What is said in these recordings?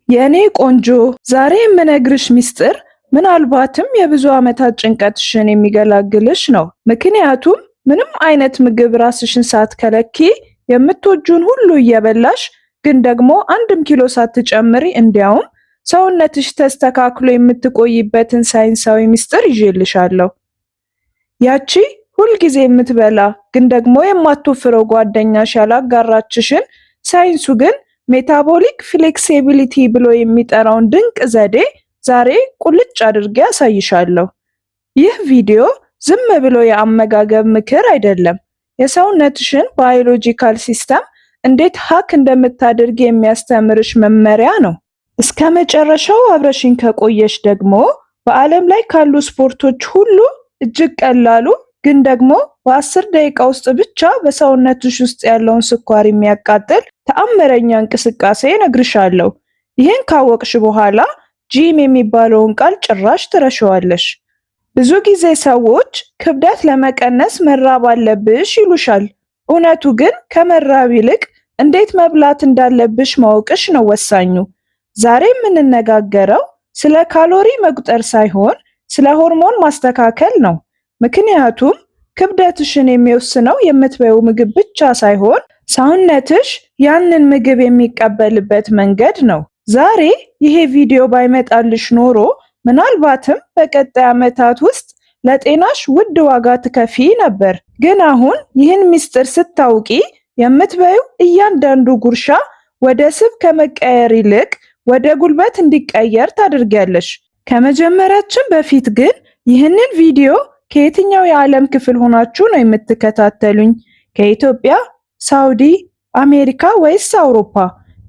የኔ ቆንጆ ዛሬ የምነግርሽ ሚስጥር ምናልባትም የብዙ ዓመታት ጭንቀትሽን የሚገላግልሽ ነው። ምክንያቱም ምንም አይነት ምግብ ራስሽን ሳትከለኪ የምትወጁን ሁሉ እየበላሽ ግን ደግሞ 1 ኪሎ ሳትጨምሪ እንዲያውም ሰውነትሽ ተስተካክሎ የምትቆይበትን ሳይንሳዊ ሚስጥር ይዤልሻለሁ። ያቺ ሁልጊዜ የምትበላ ግን ደግሞ የማትወፍረው ጓደኛሽ ያላጋራችሽን ሳይንሱ ግን ሜታቦሊክ ፍሌክሲቢሊቲ ብሎ የሚጠራውን ድንቅ ዘዴ ዛሬ ቁልጭ አድርጌ ያሳይሻለሁ። ይህ ቪዲዮ ዝም ብሎ የአመጋገብ ምክር አይደለም፣ የሰውነትሽን ባዮሎጂካል ሲስተም እንዴት ሃክ እንደምታደርግ የሚያስተምርሽ መመሪያ ነው። እስከ መጨረሻው አብረሽኝ ከቆየሽ ደግሞ በዓለም ላይ ካሉ ስፖርቶች ሁሉ እጅግ ቀላሉ ግን ደግሞ በ10 ደቂቃ ውስጥ ብቻ በሰውነትሽ ውስጥ ያለውን ስኳር የሚያቃጥል ተአምረኛ እንቅስቃሴ እነግርሻለሁ። ይህን ካወቅሽ በኋላ ጂም የሚባለውን ቃል ጭራሽ ትረሺዋለሽ። ብዙ ጊዜ ሰዎች ክብደት ለመቀነስ መራብ አለብሽ ይሉሻል። እውነቱ ግን ከመራብ ይልቅ እንዴት መብላት እንዳለብሽ ማወቅሽ ነው ወሳኙ። ዛሬ የምንነጋገረው ስለ ካሎሪ መቁጠር ሳይሆን ስለ ሆርሞን ማስተካከል ነው። ምክንያቱም ክብደትሽን የሚወስነው የምትበይው ምግብ ብቻ ሳይሆን ሰውነትሽ ያንን ምግብ የሚቀበልበት መንገድ ነው። ዛሬ ይሄ ቪዲዮ ባይመጣልሽ ኖሮ ምናልባትም በቀጣይ ዓመታት ውስጥ ለጤናሽ ውድ ዋጋ ትከፊ ነበር። ግን አሁን ይህን ሚስጥር ስታውቂ የምትበይው እያንዳንዱ ጉርሻ ወደ ስብ ከመቀየር ይልቅ ወደ ጉልበት እንዲቀየር ታደርጊያለሽ። ከመጀመራችን በፊት ግን ይህንን ቪዲዮ ከየትኛው የዓለም ክፍል ሆናችሁ ነው የምትከታተሉኝ? ከኢትዮጵያ፣ ሳውዲ፣ አሜሪካ ወይስ አውሮፓ?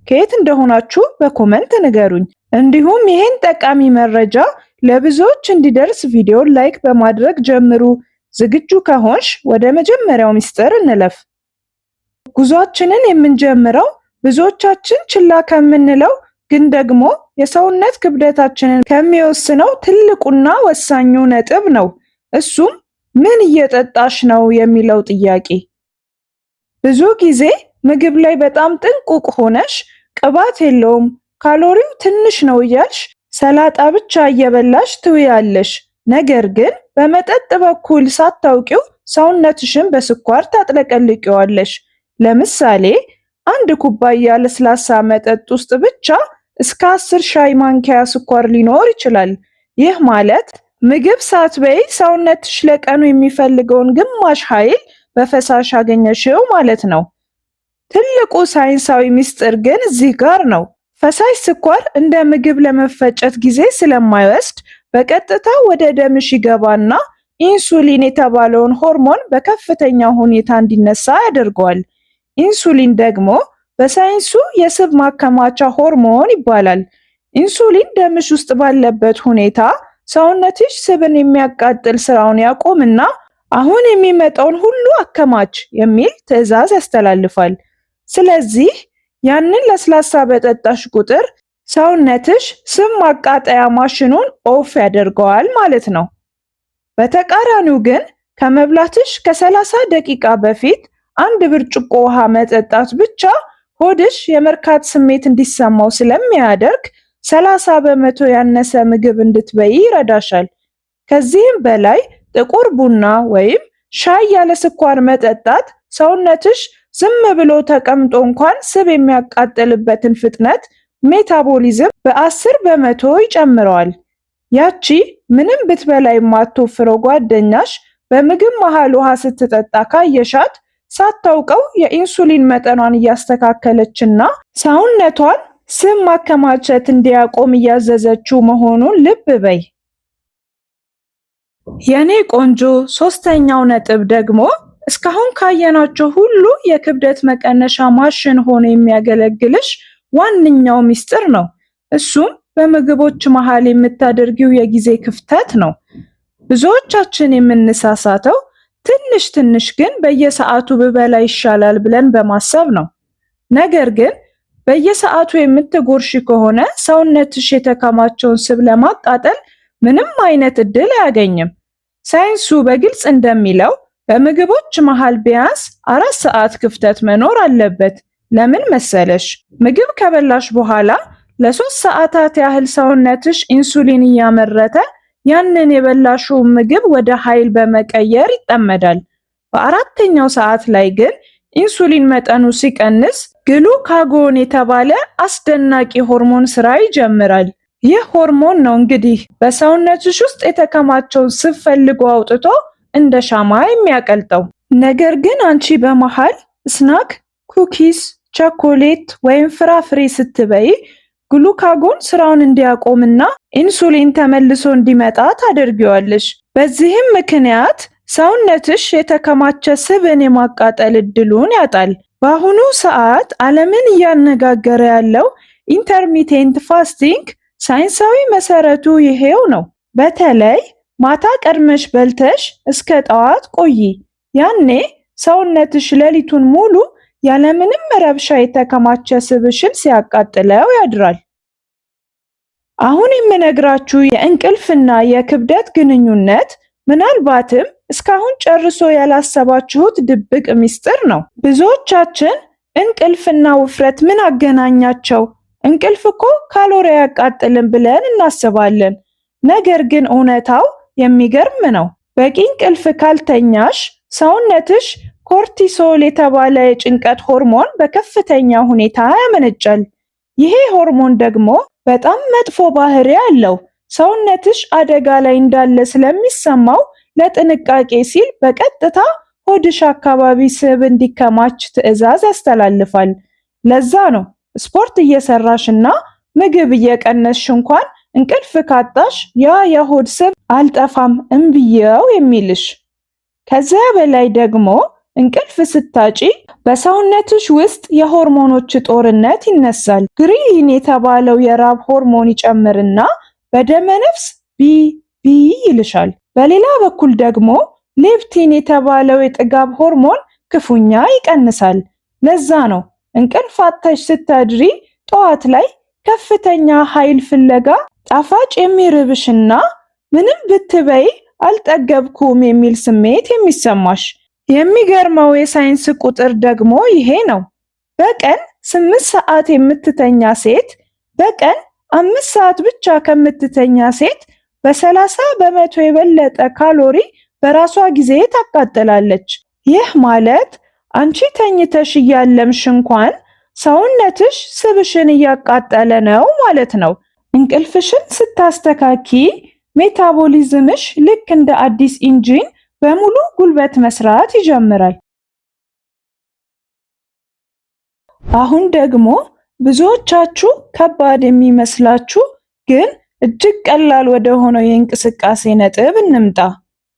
ከየት እንደሆናችሁ በኮመንት ንገሩኝ። እንዲሁም ይህን ጠቃሚ መረጃ ለብዙዎች እንዲደርስ ቪዲዮን ላይክ በማድረግ ጀምሩ። ዝግጁ ከሆንሽ ወደ መጀመሪያው ሚስጥር እንለፍ። ጉዟችንን የምንጀምረው ብዙዎቻችን ችላ ከምንለው ግን ደግሞ የሰውነት ክብደታችንን ከሚወስነው ትልቁና ወሳኙ ነጥብ ነው። እሱም ምን እየጠጣሽ ነው የሚለው ጥያቄ። ብዙ ጊዜ ምግብ ላይ በጣም ጥንቁቅ ሆነሽ ቅባት የለውም፣ ካሎሪው ትንሽ ነው እያልሽ ሰላጣ ብቻ እየበላሽ ትውያለሽ። ነገር ግን በመጠጥ በኩል ሳታውቂው ሰውነትሽን በስኳር ታጥለቀልቂዋለሽ። ለምሳሌ 1 ኩባያ ለስላሳ መጠጥ ውስጥ ብቻ እስከ 10 ሻይ ማንኪያ ስኳር ሊኖር ይችላል። ይህ ማለት ምግብ ሳትበይ ሰውነትሽ ለቀኑ የሚፈልገውን ግማሽ ኃይል በፈሳሽ አገኘሽው ማለት ነው። ትልቁ ሳይንሳዊ ሚስጥር ግን እዚህ ጋር ነው። ፈሳሽ ስኳር እንደ ምግብ ለመፈጨት ጊዜ ስለማይወስድ በቀጥታ ወደ ደምሽ ይገባና ኢንሱሊን የተባለውን ሆርሞን በከፍተኛ ሁኔታ እንዲነሳ ያደርገዋል። ኢንሱሊን ደግሞ በሳይንሱ የስብ ማከማቻ ሆርሞን ይባላል። ኢንሱሊን ደምሽ ውስጥ ባለበት ሁኔታ ሰውነትሽ ስብን የሚያቃጥል ስራውን ያቆምና አሁን የሚመጣውን ሁሉ አከማች የሚል ትዕዛዝ ያስተላልፋል። ስለዚህ ያንን ለስላሳ በጠጣሽ ቁጥር ሰውነትሽ ስብ ማቃጠያ ማሽኑን ኦፍ ያደርገዋል ማለት ነው። በተቃራኒው ግን ከመብላትሽ ከ30 ደቂቃ በፊት 1 ብርጭቆ ውሃ መጠጣት ብቻ ሆድሽ የመርካት ስሜት እንዲሰማው ስለሚያደርግ 30 በመቶ ያነሰ ምግብ እንድትበይ ይረዳሻል። ከዚህም በላይ ጥቁር ቡና ወይም ሻይ ያለ ስኳር መጠጣት ሰውነትሽ ዝም ብሎ ተቀምጦ እንኳን ስብ የሚያቃጥልበትን ፍጥነት ሜታቦሊዝም በ10 በመቶ ይጨምረዋል። ያቺ ምንም ብትበላ የማትወፍረው ጓደኛሽ በምግብ መሃል ውሃ ስትጠጣ ካየሻት ሳታውቀው የኢንሱሊን መጠኗን እያስተካከለችና ሰውነቷን ስብ ማከማቸት እንዲያቆም እያዘዘችው መሆኑን ልብ በይ። የኔ ቆንጆ ሶስተኛው ነጥብ ደግሞ እስካሁን ካየናቸው ሁሉ የክብደት መቀነሻ ማሽን ሆኖ የሚያገለግልሽ ዋነኛው ሚስጥር ነው። እሱም በምግቦች መሃል የምታደርጊው የጊዜ ክፍተት ነው። ብዙዎቻችን የምንሳሳተው ትንሽ ትንሽ ግን በየሰዓቱ ብበላ ይሻላል ብለን በማሰብ ነው። ነገር ግን በየሰዓቱ የምትጎርሺ ከሆነ ሰውነትሽ የተከማቸውን ስብ ለማቃጠል ምንም አይነት እድል አያገኝም። ሳይንሱ በግልጽ እንደሚለው በምግቦች መሃል ቢያንስ 4 ሰዓት ክፍተት መኖር አለበት። ለምን መሰለሽ? ምግብ ከበላሽ በኋላ ለ3 ሰዓታት ያህል ሰውነትሽ ኢንሱሊን እያመረተ ያንን የበላሽውን ምግብ ወደ ኃይል በመቀየር ይጠመዳል። በአራተኛው ሰዓት ላይ ግን ኢንሱሊን መጠኑ ሲቀንስ ግሉካጎን የተባለ አስደናቂ ሆርሞን ስራ ይጀምራል። ይህ ሆርሞን ነው እንግዲህ በሰውነትሽ ውስጥ የተከማቸውን ስብ ፈልጎ አውጥቶ እንደ ሻማ የሚያቀልጠው። ነገር ግን አንቺ በመሃል ስናክ፣ ኩኪስ፣ ቸኮሌት ወይም ፍራፍሬ ስትበይ ግሉካጎን ስራውን እንዲያቆምና ኢንሱሊን ተመልሶ እንዲመጣ ታደርጊዋለሽ። በዚህም ምክንያት ሰውነትሽ የተከማቸ ስብን የማቃጠል እድሉን ያጣል። በአሁኑ ሰዓት ዓለምን እያነጋገረ ያለው ኢንተርሚቴንት ፋስቲንግ ሳይንሳዊ መሰረቱ ይሄው ነው። በተለይ ማታ ቀድመሽ በልተሽ እስከ ጠዋት ቆይ። ያኔ ሰውነትሽ ሌሊቱን ሙሉ ያለምንም ረብሻ የተከማቸ ስብሽን ሲያቃጥለው ያድራል። አሁን የምነግራችሁ የእንቅልፍና የክብደት ግንኙነት ምናልባትም እስካሁን ጨርሶ ያላሰባችሁት ድብቅ ሚስጥር ነው። ብዙዎቻችን እንቅልፍና ውፍረት ምን አገናኛቸው? እንቅልፍ እኮ ካሎሪ አያቃጥልም ብለን እናስባለን። ነገር ግን እውነታው የሚገርም ነው። በቂ እንቅልፍ ካልተኛሽ ሰውነትሽ ኮርቲሶል የተባለ የጭንቀት ሆርሞን በከፍተኛ ሁኔታ ያመነጫል። ይሄ ሆርሞን ደግሞ በጣም መጥፎ ባህሪ አለው። ሰውነትሽ አደጋ ላይ እንዳለ ስለሚሰማው ለጥንቃቄ ሲል በቀጥታ ሆድሽ አካባቢ ስብ እንዲከማች ትዕዛዝ ያስተላልፋል። ለዛ ነው ስፖርት እየሰራሽና ምግብ እየቀነስሽ እንኳን እንቅልፍ ካጣሽ ያ የሆድ ስብ አልጠፋም እምብየው የሚልሽ። ከዚያ በላይ ደግሞ እንቅልፍ ስታጪ በሰውነትሽ ውስጥ የሆርሞኖች ጦርነት ይነሳል። ግሪሊን የተባለው የራብ ሆርሞን ይጨምርና በደመነፍስ ቢ ይልሻል። በሌላ በኩል ደግሞ ሌፕቲን የተባለው የጥጋብ ሆርሞን ክፉኛ ይቀንሳል። ለዛ ነው እንቅልፍ አጥተሽ ስታድሪ ጠዋት ላይ ከፍተኛ ኃይል ፍለጋ ጣፋጭ የሚርብሽና ምንም ብትበይ አልጠገብኩም የሚል ስሜት የሚሰማሽ። የሚገርመው የሳይንስ ቁጥር ደግሞ ይሄ ነው። በቀን 8 ሰዓት የምትተኛ ሴት በቀን 5 ሰዓት ብቻ ከምትተኛ ሴት በ30 በመቶ የበለጠ ካሎሪ በራሷ ጊዜ ታቃጥላለች። ይህ ማለት አንቺ ተኝተሽ እያለምሽ እንኳን ሰውነትሽ ስብሽን እያቃጠለ ነው ማለት ነው። እንቅልፍሽን ስታስተካኪ ሜታቦሊዝምሽ ልክ እንደ አዲስ ኢንጂን በሙሉ ጉልበት መስራት ይጀምራል። አሁን ደግሞ ብዙዎቻችሁ ከባድ የሚመስላችሁ ግን እጅግ ቀላል ወደ ሆነው የእንቅስቃሴ ነጥብ እንምጣ።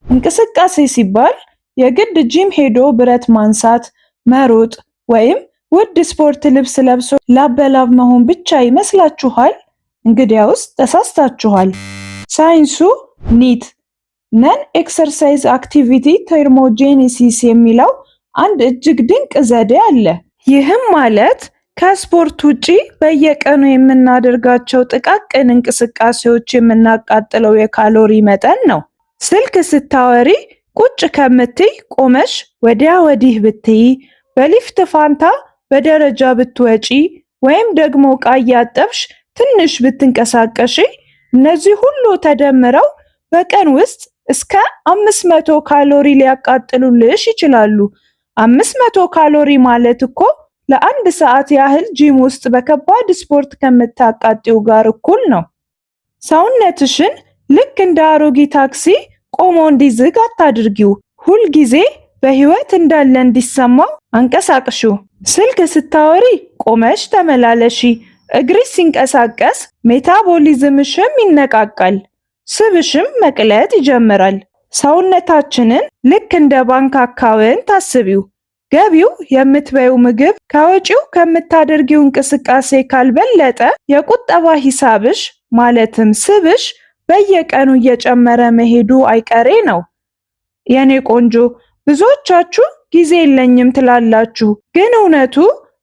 እንቅስቃሴ ሲባል የግድ ጂም ሄዶ ብረት ማንሳት፣ መሮጥ ወይም ውድ ስፖርት ልብስ ለብሶ ላበላብ መሆን ብቻ ይመስላችኋል? እንግዲያውስ ተሳስታችኋል። ሳይንሱ ኒት ነን ኤክሰርሳይዝ አክቲቪቲ ቴርሞጄኔሲስ የሚለው አንድ እጅግ ድንቅ ዘዴ አለ። ይህም ማለት ከስፖርት ውጪ በየቀኑ የምናደርጋቸው ጥቃቅን እንቅስቃሴዎች የምናቃጥለው የካሎሪ መጠን ነው። ስልክ ስታወሪ ቁጭ ከምትይ ቆመሽ ወዲያ ወዲህ ብትይ፣ በሊፍት ፋንታ በደረጃ ብትወጪ ወይም ደግሞ ዕቃ እያጠብሽ ትንሽ ብትንቀሳቀሺ፣ እነዚህ ሁሉ ተደምረው በቀን ውስጥ እስከ 500 ካሎሪ ሊያቃጥሉልሽ ይችላሉ። 500 ካሎሪ ማለት እኮ ለአንድ ሰዓት ያህል ጂም ውስጥ በከባድ ስፖርት ከምታቃጥዩ ጋር እኩል ነው። ሰውነትሽን ልክ እንደ አሮጌ ታክሲ ቆሞ እንዲዝግ አታድርጊው። ሁል ጊዜ በህይወት እንዳለ እንዲሰማው አንቀሳቅሺው። ስልክ ስታወሪ ቆመሽ ተመላለሺ። እግርሽ ሲንቀሳቀስ ሜታቦሊዝምሽም ይነቃቃል፣ ስብሽም መቅለጥ ይጀምራል። ሰውነታችንን ልክ እንደ ባንክ አካውንት አስቢው። ገቢው የምትበይው ምግብ ከወጪው ከምታደርጊው እንቅስቃሴ ካልበለጠ የቁጠባ ሂሳብሽ ማለትም ስብሽ በየቀኑ እየጨመረ መሄዱ አይቀሬ ነው። የኔ ቆንጆ፣ ብዙዎቻችሁ ጊዜ የለኝም ትላላችሁ፣ ግን እውነቱ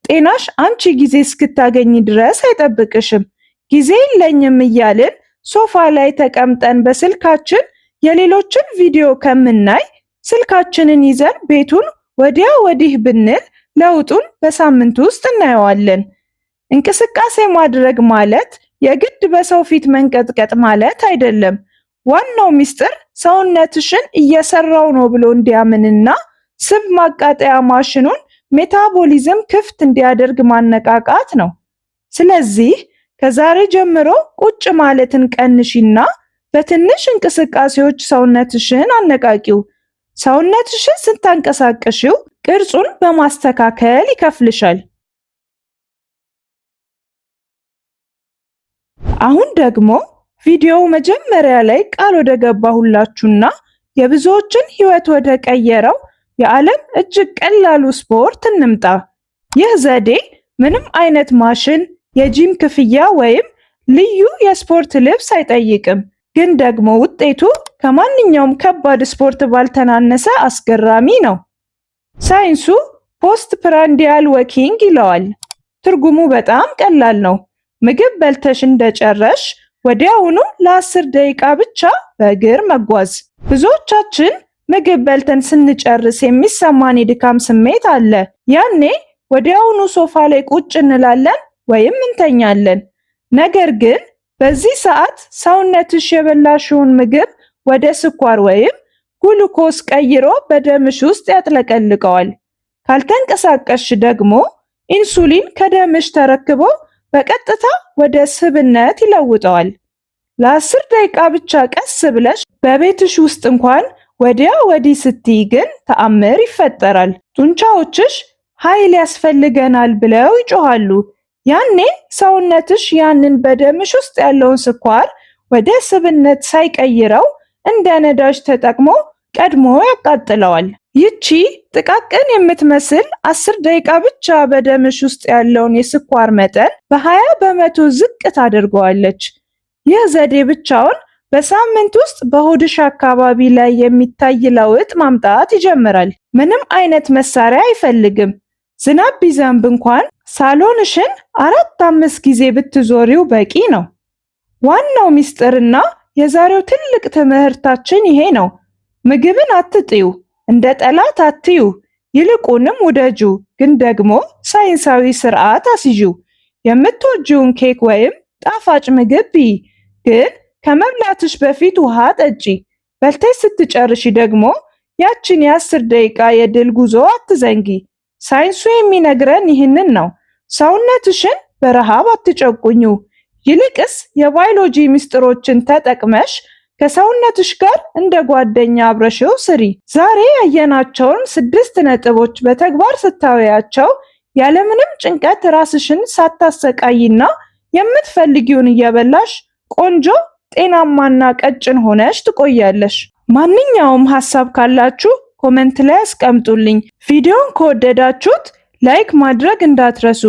ጤናሽ አንቺ ጊዜ እስክታገኝ ድረስ አይጠብቅሽም። ጊዜ የለኝም እያልን ሶፋ ላይ ተቀምጠን በስልካችን የሌሎችን ቪዲዮ ከምናይ ስልካችንን ይዘን ቤቱን ወዲያ ወዲህ ብንል ለውጡን በሳምንት ውስጥ እናየዋለን። እንቅስቃሴ ማድረግ ማለት የግድ በሰው ፊት መንቀጥቀጥ ማለት አይደለም። ዋናው ሚስጥር ሰውነትሽን እየሰራው ነው ብሎ እንዲያምንና ስብ ማቃጠያ ማሽኑን ሜታቦሊዝም ክፍት እንዲያደርግ ማነቃቃት ነው። ስለዚህ ከዛሬ ጀምሮ ቁጭ ማለትን ቀንሺና በትንሽ እንቅስቃሴዎች ሰውነትሽን አነቃቂው። ሰውነትሽን ስታንቀሳቅሺው ቅርጹን በማስተካከል ይከፍልሻል። አሁን ደግሞ ቪዲዮው መጀመሪያ ላይ ቃል ወደ ገባሁላችሁና የብዙዎችን ህይወት ወደ ቀየረው የዓለም እጅግ ቀላሉ ስፖርት እንምጣ። ይህ ዘዴ ምንም አይነት ማሽን፣ የጂም ክፍያ ወይም ልዩ የስፖርት ልብስ አይጠይቅም። ግን ደግሞ ውጤቱ ከማንኛውም ከባድ ስፖርት ባልተናነሰ አስገራሚ ነው። ሳይንሱ ፖስት ፕራንዲያል ወኪንግ ይለዋል። ትርጉሙ በጣም ቀላል ነው። ምግብ በልተሽ እንደጨረሽ ወዲያውኑ ለ10 ደቂቃ ብቻ በእግር መጓዝ። ብዙዎቻችን ምግብ በልተን ስንጨርስ የሚሰማን የድካም ስሜት አለ። ያኔ ወዲያውኑ ሶፋ ላይ ቁጭ እንላለን ወይም እንተኛለን። ነገር ግን በዚህ ሰዓት ሰውነትሽ የበላሽውን ምግብ ወደ ስኳር ወይም ግሉኮስ ቀይሮ በደምሽ ውስጥ ያጥለቀልቀዋል። ካልተንቀሳቀስሽ ደግሞ ኢንሱሊን ከደምሽ ተረክቦ በቀጥታ ወደ ስብነት ይለውጠዋል። ለ10 ደቂቃ ብቻ ቀስ ብለሽ በቤትሽ ውስጥ እንኳን ወዲያ ወዲህ ስትይ ግን ተአምር ይፈጠራል። ጡንቻዎችሽ ኃይል ያስፈልገናል ብለው ይጮሃሉ። ያኔ ሰውነትሽ ያንን በደምሽ ውስጥ ያለውን ስኳር ወደ ስብነት ሳይቀይረው እንደ ነዳጅ ተጠቅሞ ቀድሞ ያቃጥለዋል። ይቺ ጥቃቅን የምትመስል 10 ደቂቃ ብቻ በደምሽ ውስጥ ያለውን የስኳር መጠን በ20 በመቶ ዝቅ ታደርገዋለች። ይህ ዘዴ ብቻውን በሳምንት ውስጥ በሆድሽ አካባቢ ላይ የሚታይ ለውጥ ማምጣት ይጀምራል። ምንም አይነት መሳሪያ አይፈልግም። ዝናብ ቢዘንብ እንኳን ሳሎንሽን 4-5 ጊዜ ብትዞሪው በቂ ነው። ዋናው ሚስጥርና የዛሬው ትልቅ ትምህርታችን ይሄ ነው። ምግብን አትጥዩ፣ እንደ ጠላት አትዩ፣ ይልቁንም ውደጁ። ግን ደግሞ ሳይንሳዊ ስርዓት አስይዡ። የምትወጂውን ኬክ ወይም ጣፋጭ ምግብ ብይ፣ ግን ከመብላትሽ በፊት ውሃ ጠጪ። በልተሽ ስትጨርሺ ደግሞ ያችን የ10 ደቂቃ የድል ጉዞ አትዘንጊ። ሳይንሱ የሚነግረን ይህንን ነው። ሰውነትሽን በረሃብ አትጨቁኙ። ይልቅስ የባዮሎጂ ምስጢሮችን ተጠቅመሽ ከሰውነትሽ ጋር እንደ ጓደኛ አብረሽው ስሪ። ዛሬ ያየናቸውን 6 ነጥቦች በተግባር ስታወያቸው ያለምንም ጭንቀት ራስሽን ሳታሰቃይና የምትፈልጊውን እየበላሽ ቆንጆ፣ ጤናማና ቀጭን ሆነሽ ትቆያለሽ። ማንኛውም ሐሳብ ካላችሁ ኮሜንት ላይ አስቀምጡልኝ። ቪዲዮን ከወደዳችሁት ላይክ ማድረግ እንዳትረሱ።